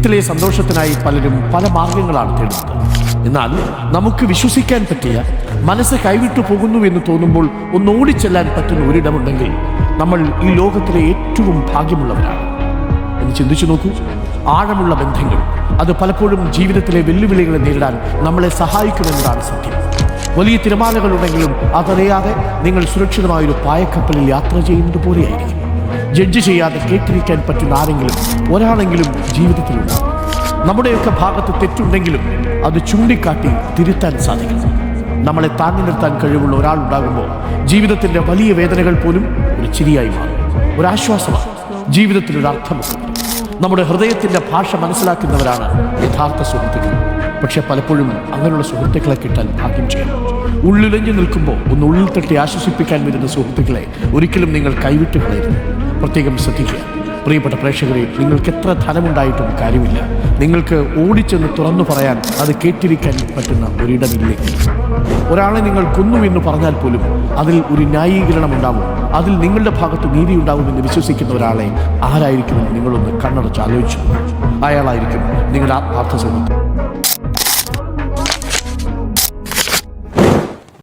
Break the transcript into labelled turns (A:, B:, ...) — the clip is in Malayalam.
A: ത്തിലെ സന്തോഷത്തിനായി പലരും പല മാർഗങ്ങളാണ് തേടുന്നത്. എന്നാൽ നമുക്ക് വിശ്വസിക്കാൻ പറ്റിയ, മനസ്സ് കൈവിട്ടു പോകുന്നു എന്ന് തോന്നുമ്പോൾ ഒന്ന് ഓടിച്ചെല്ലാൻ പറ്റുന്ന ഒരിടമുണ്ടെങ്കിൽ നമ്മൾ ഈ ലോകത്തിലെ ഏറ്റവും ഭാഗ്യമുള്ളവരാണ് എന്ന് ചിന്തിച്ചു നോക്കൂ. ആഴമുള്ള ബന്ധങ്ങൾ അത് പലപ്പോഴും ജീവിതത്തിലെ വെല്ലുവിളികളെ നേരിടാൻ നമ്മളെ സഹായിക്കുമെന്നതാണ് സത്യം. വലിയ തിരമാലകളുണ്ടെങ്കിലും അതറിയാതെ നിങ്ങൾ സുരക്ഷിതമായൊരു പായക്കപ്പലിൽ യാത്ര ചെയ്യുന്നത് പോലെയായിരിക്കും. ജഡ്ജ് ചെയ്യാതെ കേട്ടിരിക്കാൻ പറ്റുന്ന ആരെങ്കിലും ഒരാളെങ്കിലും ജീവിതത്തിലുണ്ടാകും. നമ്മുടെയൊക്കെ ഭാഗത്ത് തെറ്റുണ്ടെങ്കിലും അത് ചൂണ്ടിക്കാട്ടി തിരുത്താൻ സാധിക്കും. നമ്മളെ താങ്ങി നിർത്താൻ കഴിവുള്ള ഒരാളുണ്ടാകുമ്പോൾ ജീവിതത്തിൻ്റെ വലിയ വേദനകൾ പോലും ഒരു ചിരിയായി മാറും, ഒരാശ്വാസമാണ്, ജീവിതത്തിലൊരു അർത്ഥമുണ്ട്. നമ്മുടെ ഹൃദയത്തിൻ്റെ ഭാഷ മനസ്സിലാക്കുന്നവരാണ് യഥാർത്ഥ സുഹൃത്തുക്കൾ. പക്ഷെ പലപ്പോഴും അങ്ങനെയുള്ള സുഹൃത്തുക്കളെ കിട്ടാൻ ഭാഗ്യം ചെയ്യണം. ഉള്ളിലഞ്ഞു നിൽക്കുമ്പോൾ ഒന്ന് ഉള്ളിൽ തട്ടി ആശ്വസിപ്പിക്കാൻ വരുന്ന സുഹൃത്തുക്കളെ ഒരിക്കലും നിങ്ങൾ കൈവിട്ട് കളയരുത്. പ്രത്യേകം ശ്രദ്ധിക്കുക. പ്രിയപ്പെട്ട പ്രേക്ഷകരെ, നിങ്ങൾക്ക് എത്ര ധനമുണ്ടായിട്ടും കാര്യമില്ല, നിങ്ങൾക്ക് ഓടിച്ചെന്ന് തുറന്നു പറയാൻ, അത് കേട്ടിരിക്കാൻ പറ്റുന്ന ഒരിടമില്ലെങ്കിൽ. ഒരാളെ നിങ്ങൾ കൊന്നു എന്ന് പറഞ്ഞാൽ പോലും അതിൽ ഒരു ന്യായീകരണം ഉണ്ടാവും, അതിൽ നിങ്ങളുടെ ഭാഗത്ത് നീതി ഉണ്ടാവുമെന്ന് വിശ്വസിക്കുന്ന ഒരാളെ ആരായിരിക്കുമെന്ന് നിങ്ങളൊന്ന് കണ്ണടച്ച് ആലോചിച്ചു. അയാളായിരിക്കും നിങ്ങളുടെ ആത്മാർത്ഥ സുഹൃത്ത്.